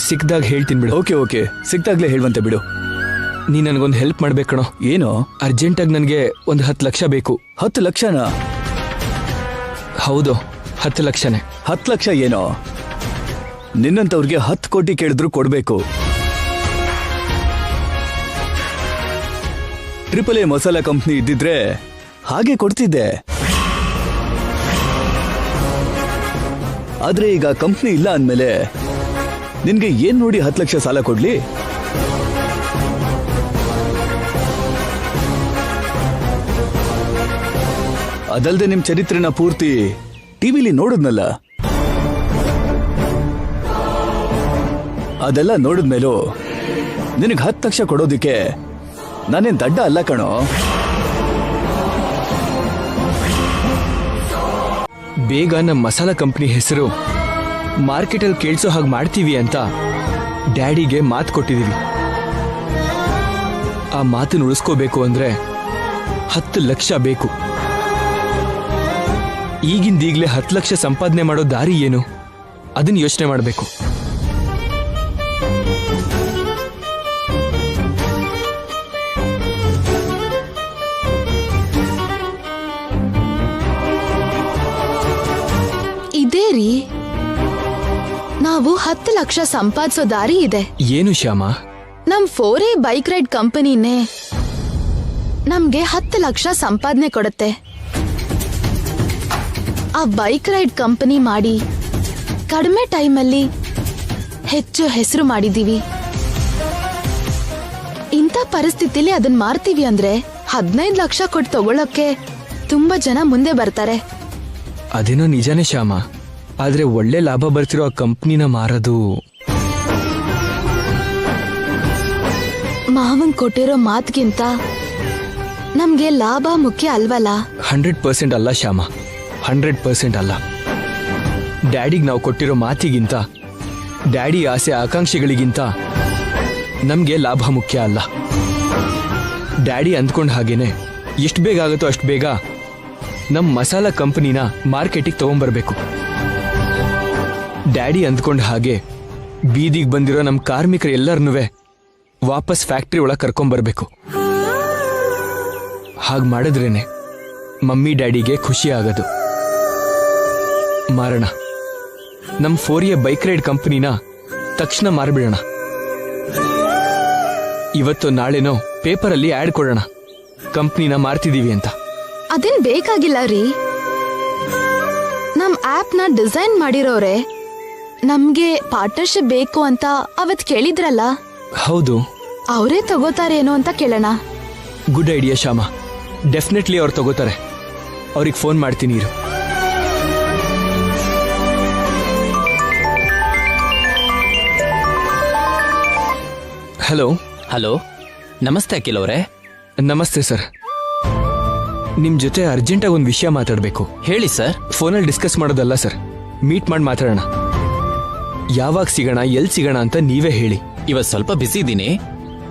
ಸಿಕ್ದಾಗ ಹೇಳ್ತೀನಿ ಬಿಡು. ಓಕೆ ಓಕೆ, ಸಿಕ್ತಾಗ್ಲೇ ಹೇಳುವಂತೆ ಬಿಡು. ನೀ ನನಗೊಂದು ಹೆಲ್ಪ್ ಮಾಡ್ಬೇಕು ಕಣೋ. ಏನು? ಅರ್ಜೆಂಟಾಗಿ ನನಗೆ ಒಂದು 10 ಲಕ್ಷ ಬೇಕು. 10 ಲಕ್ಷನಾ? ಹೌದು, 10 ಲಕ್ಷನೇ. 10 ಲಕ್ಷ ಏನೋ? ನಿನ್ನಂತವ್ರಿಗೆ 10 ಕೋಟಿ ಕೇಳಿದ್ರು ಕೊಡ್ಬೇಕು. AAA ಮಸಾಲಾ ಕಂಪ್ನಿ ಇದ್ದಿದ್ರೆ ಹಾಗೆ ಕೊಡ್ತಿದ್ದೆ. ಆದ್ರೆ ಈಗ ಕಂಪ್ನಿ ಇಲ್ಲ ಅಂದ್ಮೇಲೆ ನಿನ್ಗೆ ಏನ್ ನೋಡಿ 10 ಲಕ್ಷ ಸಾಲ ಕೊಡ್ಲಿ? ಅದಲ್ದೆ ನಿಮ್ ಚರಿತ್ರೆನ ಪೂರ್ತಿ ಟಿವಿಲಿ ನೋಡಿದ್ನಲ್ಲ, ಅದೆಲ್ಲ ನೋಡಿದ್ಮೇಲೂ ನಿನಗೆ 10 ಲಕ್ಷ ಕೊಡೋದಿಕ್ಕೆ ನಾನೇನ್ ದಡ್ಡ ಅಲ್ಲ ಕಣೋ. ಬೇಗ ನಮ್ಮ ಮಸಾಲಾ ಕಂಪ್ನಿ ಹೆಸರು ಮಾರ್ಕೆಟಲ್ಲಿ ಕೇಳಿಸೋ ಹಾಗೆ ಮಾಡ್ತೀವಿ ಅಂತ ಡ್ಯಾಡಿಗೆ ಮಾತು ಕೊಟ್ಟಿದ್ದೀವಿ. ಆ ಮಾತನ್ನು ಉಳಿಸ್ಕೋಬೇಕು ಅಂದ್ರೆ 10 ಲಕ್ಷ ಬೇಕು. ಈಗಿಂದೀಗ್ಲೇ 10 ಲಕ್ಷ ಸಂಪಾದನೆ ಮಾಡೋ ದಾರಿ ಏನು? ಅದನ್ನ ಯೋಚನೆ ಮಾಡಬೇಕು. ಇದೇ ರೀ, ನಾವು 10 ಲಕ್ಷ ಸಂಪಾದಿಸೋ ದಾರಿ ಇದೆ. ಏನು ಶ್ಯಾಮ? ನಮ್ 4A ಬೈಕ್ ರೈಡ್ ಕಂಪನಿನೇ ನಮ್ಗೆ 10 ಲಕ್ಷ ಸಂಪಾದನೆ ಕೊಡುತ್ತೆ. ಆ ಬೈಕ್ ರೈಡ್ ಕಂಪನಿ ಮಾಡಿ ಕಡಿಮೆ ಟೈಮಲ್ಲಿ ಹೆಚ್ಚು ಹೆಸರು ಮಾಡಿದೀವಿ. ಇಂಥ ಪರಿಸ್ಥಿತಿಲಿ ಅದನ್ನ ಮಾರ್ತೀವಿ ಅಂದ್ರೆ 15 ಲಕ್ಷ ಕೊಟ್ಟು ತಗೊಳಕ್ಕೆ ತುಂಬಾ ಜನ ಮುಂದೆ ಬರ್ತಾರೆ. ಅದೇನೋ ನಿಜಾನೇ ಶ್ಯಾಮ, ಆದ್ರೆ ಒಳ್ಳೆ ಲಾಭ ಬರ್ತಿರೋ ಆ ಕಂಪ್ನಿನ ಮಾರೋದು. ಮಾವನ್ ಕೊಟ್ಟಿರೋ ಮಾತ್ಗಿಂತ ನಮ್ಗೆ ಲಾಭ ಮುಖ್ಯ ಅಲ್ವಲ್ಲ? 100% ಅಲ್ಲ ಶ್ಯಾಮ, 100% ಅಲ್ಲ. ಡ್ಯಾಡಿಗೆ ನಾವು ಕೊಟ್ಟಿರೋ ಮಾತಿಗಿಂತ, ಡ್ಯಾಡಿ ಆಸೆ ಆಕಾಂಕ್ಷೆಗಳಿಗಿಂತ ನಮ್ಗೆ ಲಾಭ ಮುಖ್ಯ ಅಲ್ಲ. ಡ್ಯಾಡಿ ಅಂದ್ಕೊಂಡ ಹಾಗೇನೆ ಎಷ್ಟು ಬೇಗ ಆಗುತ್ತೋ ಅಷ್ಟು ಬೇಗ ನಮ್ಮ ಮಸಾಲ ಕಂಪನಿನ ಮಾರ್ಕೆಟಿಗೆ ತಗೊಂಡ್ಬರ್ಬೇಕು. ಡ್ಯಾಡಿ ಅಂದ್ಕೊಂಡ ಹಾಗೆ ಬೀದಿಗೆ ಬಂದಿರೋ ನಮ್ಮ ಕಾರ್ಮಿಕರು ಎಲ್ಲರನ್ನೂ ವಾಪಸ್ ಫ್ಯಾಕ್ಟ್ರಿ ಒಳಗೆ ಕರ್ಕೊಂಡ್ಬರ್ಬೇಕು. ಹಾಗೆ ಮಾಡಿದ್ರೇನೆ ಮಮ್ಮಿ ಡ್ಯಾಡಿಗೆ ಖುಷಿ ಆಗೋದು. ಮಾರೋಣ, ನಮ್ಮ 4A ಬೈಕ್ ರೈಡ್ ಕಂಪನಿನ ತಕ್ಷಣ ಮಾರ್ಬಿಡೋಣ. ಇವತ್ತು ನಾಳೆನೋ ಪೇಪರಲ್ಲಿ ಆ್ಯಡ್ ಕೊಡೋಣ, ಕಂಪ್ನಿನ ಮಾರ್ತಿದೀವಿ ಅಂತ. ಅದೇನ್ ಬೇಕಾಗಿಲ್ಲ ರೀ. ನಮ್ ಆಪ್ ನ ಡಿಸೈನ್ ಮಾಡಿರೋರೆ ನಮ್ಗೆ ಪಾರ್ಟ್ನರ್ಶಿಪ್ ಬೇಕು ಅಂತ ಅವತ್ ಕೇಳಿದ್ರಲ್ಲ. ಹೌದು, ಅವರೇ ತಗೋತಾರೇನೋ ಅಂತ ಕೇಳೋಣ. ಗುಡ್ ಐಡಿಯಾ ಶ್ಯಾಮ, ಡೆಫಿನೆಟ್ಲಿ ಅವ್ರು ತಗೋತಾರೆ. ಅವ್ರಿಗೆ ಫೋನ್ ಮಾಡ್ತೀನಿ ಇರು. ಹಲೋ. ಹಲೋ, ನಮಸ್ತೆ ಅಖಿಲ್ ಅವರೇ. ನಮಸ್ತೆ ಸರ್. ನಿಮ್ ಜೊತೆ ಅರ್ಜೆಂಟಾಗಿ ಒಂದು ವಿಷಯ ಮಾತಾಡಬೇಕು. ಹೇಳಿ ಸರ್. ಫೋನಲ್ಲಿ ಡಿಸ್ಕಸ್ ಮಾಡೋದಲ್ಲ ಸರ್, ಮೀಟ್ ಮಾಡಿ ಮಾತಾಡೋಣ. ಯಾವಾಗ ಸಿಗೋಣ, ಎಲ್ಲಿ ಸಿಗೋಣ ಅಂತ ನೀವೇ ಹೇಳಿ. ಇವತ್ತು ಸ್ವಲ್ಪ ಬಿಸಿ ಇದ್ದೀನಿ,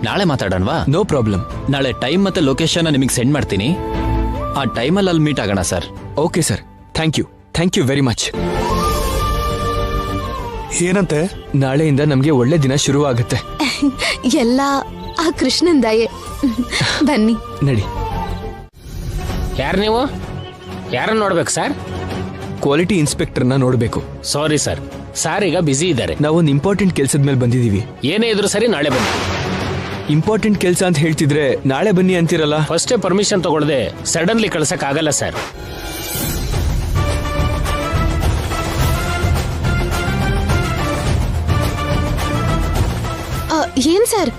ನಾಳೆ ಮಾತಾಡೋಣವಾ? No problem. ನಾಳೆ ಟೈಮ್ ಮತ್ತೆ ಲೊಕೇಶನ್ ನಿಮಗೆ ಸೆಂಡ್ ಮಾಡ್ತೀನಿ. ಆ ಟೈಮಲ್ಲಿ ಅಲ್ಲಿ ಮೀಟ್ ಆಗೋಣ sir. Okay sir, thank you very much. ಏನಂತೆ? ನಾಳೆಯಿಂದ ನಮಗೆ ಒಳ್ಳೆ ದಿನ ಶುರುವಾಗುತ್ತೆ. ಎಲ್ಲ ಆ ಕೃಷ್ಣನ್ ದಯೆ. ಬನ್ನಿ ನಡಿ. ಯಾರು ನೀವು? ಯಾರನ್ನ ನೋಡ್ಬೇಕು ಸರ್? ಕ್ವಾಲಿಟಿ ಇನ್ಸ್ಪೆಕ್ಟರ್ನ ನೋಡಬೇಕು. ಸಾರಿ ಸರ್, ಸಾರ್ ಈಗ ಬಿಸಿ ಇದ್ದಾರೆ. ನಾವೊಂದು ಇಂಪಾರ್ಟೆಂಟ್ ಕೆಲಸದ ಮೇಲೆ ಬಂದಿದ್ದೀವಿ. ಏನೇ ಇದ್ರು ಸರಿ, ನಾಳೆ ಬನ್ನಿ. ಇಂಪಾರ್ಟೆಂಟ್ ಕೆಲಸ ಅಂತ ಹೇಳ್ತಿದ್ರೆ ನಾಳೆ ಬನ್ನಿ ಅಂತಿರಲ್ಲ. ಫಸ್ಟೇ ಪರ್ಮಿಷನ್ ತಗೊಳ್ಳದೆ ಸಡನ್ಲಿ ಕಳ್ಸಕ್ ಆಗಲ್ಲ ಸರ್. ಏನ್ ಸರ್,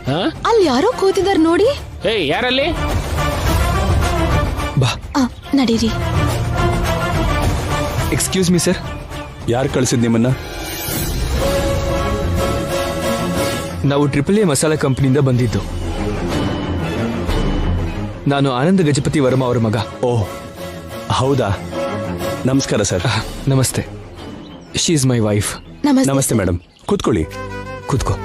ಅಲ್ಲಿ ಯಾರೋ ಕೂತಿದಾರ್ ನೋಡಿ. ಏಯ್, ಯಾರಲ್ಲಿ? ಬಾ, ನಡೀರಿ. Excuse me sir. ಯಾರು ಕಳಿಸಿದ್ ನಿಮ್ಮನ್ನ? ನಾವು AAA ಮಸಾಲ ಕಂಪನಿಯಿಂದ ಬಂದಿದ್ದು. ನಾನು ಆನಂದ ಗಜಪತಿ ವರ್ಮಾ ಅವರ ಮಗ. ಓಹ್, ಹೌದಾ? ನಮಸ್ಕಾರ ಸರ್. ನಮಸ್ತೆ. She is my wife. ನಮಸ್ತೆ ಮೇಡಮ್, ಕೂತ್ಕೊಳ್ಳಿ. ಕೂತ್ಕೋ.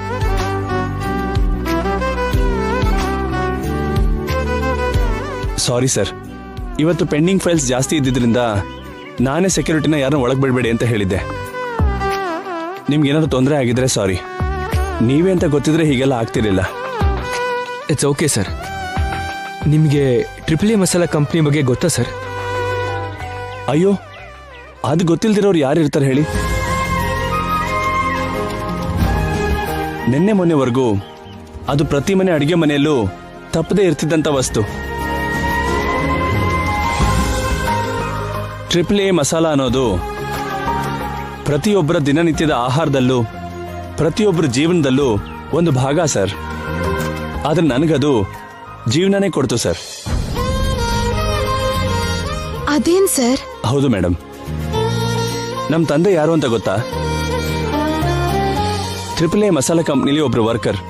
ಸಾರಿ ಸರ್, ಇವತ್ತು ಪೆಂಡಿಂಗ್ ಫೈಲ್ಸ್ ಜಾಸ್ತಿ ಇದ್ದಿದ್ರಿಂದ ನಾನೇ ಸೆಕ್ಯೂರಿಟಿನ ಯಾರನ್ನ ಒಳಗೆ ಬಿಡಬೇಡಿ ಅಂತ ಹೇಳಿದ್ದೆ. ನಿಮ್ಗೆ ಏನಾದ್ರು ತೊಂದರೆ ಆಗಿದ್ರೆ ಸಾರಿ. ನೀವೇ ಅಂತ ಗೊತ್ತಿದ್ರೆ ಹೀಗೆಲ್ಲ ಆಗ್ತಿರ್ಲಿಲ್ಲ. It's okay sir. ನಿಮಗೆ AAA ಮಸಾಲ ಕಂಪ್ನಿ ಬಗ್ಗೆ ಗೊತ್ತಾ ಸರ್? ಅಯ್ಯೋ, ಅದು ಗೊತ್ತಿಲ್ದಿರೋರು ಯಾರು ಇರ್ತಾರೆ ಹೇಳಿ? ನಿನ್ನೆ ಮೊನ್ನೆವರೆಗೂ ಅದು ಪ್ರತಿ ಮನೆ ಅಡಿಗೆ ಮನೆಯಲ್ಲೂ ತಪ್ಪದೇ ಇರ್ತಿದ್ದಂಥ ವಸ್ತು. AAA ಮಸಾಲ ಅನ್ನೋದು ಪ್ರತಿಯೊಬ್ಬರ ದಿನನಿತ್ಯದ ಆಹಾರದಲ್ಲೂ ಪ್ರತಿಯೊಬ್ಬರ ಜೀವನದಲ್ಲೂ ಒಂದು ಭಾಗ ಸರ್. ಆದ್ರೆ ನನಗದು ಜೀವನನೇ ಕೊಡ್ತು ಸರ್. ಅದೇನ್ ಸರ್? ಹೌದು ಮೇಡಮ್. ನಮ್ಮ ತಂದೆ ಯಾರು ಅಂತ ಗೊತ್ತಾ? AAA ಮಸಾಲ ಕಂಪ್ನಿಲಿ ಒಬ್ರು worker.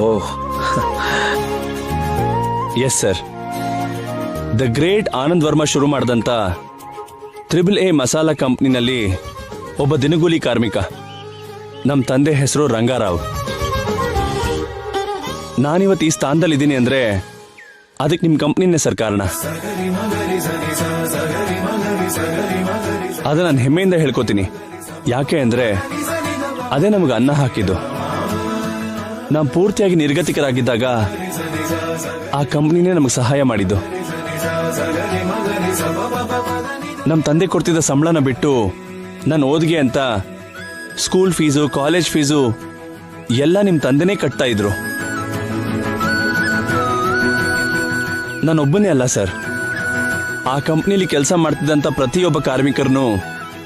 Oh, yes sir. The great Anand Varma ಶುರು ಮಾಡಿದಂತ AAA ಮಸಾಲ ಕಂಪ್ನಿನಲ್ಲಿ ಒಬ್ಬ ದಿನಗೂಲಿ ಕಾರ್ಮಿಕ. ನಮ್ಮ ತಂದೆ ಹೆಸರು ರಂಗಾರಾವ್. ನಾನಿವತ್ತು ಈ ಸ್ಥಾನದಲ್ಲಿದ್ದೀನಿ ಅಂದ್ರೆ ಅದಕ್ಕೆ ನಿಮ್ಮ ಕಂಪ್ನಿನೇ ಸರ್ ಕಾರಣ. ಅದು ನಾನು ಹೆಮ್ಮೆಯಿಂದ ಹೇಳ್ಕೊತೀನಿ. ಯಾಕೆ ಅಂದ್ರೆ ಅದೇ ನಮಗೆ ಅನ್ನ ಹಾಕಿದ್ದು. ನಾವು ಪೂರ್ತಿಯಾಗಿ ನಿರ್ಗತಿಕರಾಗಿದ್ದಾಗ ಆ ಕಂಪ್ನಿನೇ ನಮಗೆ ಸಹಾಯ ಮಾಡಿದ್ದು. ನಮ್ಮ ತಂದೆ ಕೊಡ್ತಿದ್ದ ಸಂಬಳನ ಬಿಟ್ಟು ನಾನು ಓದಿಗೆ ಅಂತ ಸ್ಕೂಲ್ ಫೀಸು, ಕಾಲೇಜ್ ಫೀಸು ಎಲ್ಲ ನಿಮ್ಮ ತಂದೆನೇ ಕಟ್ತಾ ಇದ್ರು. ನಾನೊಬ್ಬನೇ ಅಲ್ಲ ಸರ್, ಆ ಕಂಪ್ನಿಲಿ ಕೆಲಸ ಮಾಡ್ತಿದ್ದಂಥ ಪ್ರತಿಯೊಬ್ಬ ಕಾರ್ಮಿಕರನ್ನು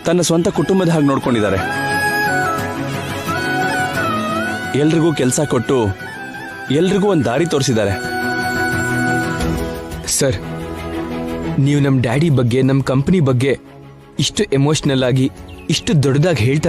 ತನ್ನ ಸ್ವಂತ ಕುಟುಂಬದ ಹಾಗೆ ನೋಡ್ಕೊಂಡಿದ್ದಾರೆ. ಎಲ್ರಿಗೂ ಕೆಲಸ ಕೊಟ್ಟು ಎಲ್ರಿಗೂ ಒಂದು ದಾರಿ ತೋರಿಸಿದ್ದಾರೆ. ಸರ್, ನೀವು ನಮ್ಮ ಡ್ಯಾಡಿ ಬಗ್ಗೆ, ನಮ್ಮ ಕಂಪನಿ ಬಗ್ಗೆ ಇಷ್ಟು ಎಮೋಷ್ನಲ್ ಆಗಿ, ಇಷ್ಟು ದೊಡ್ಡದಾಗಿ ಹೇಳ್ತಾ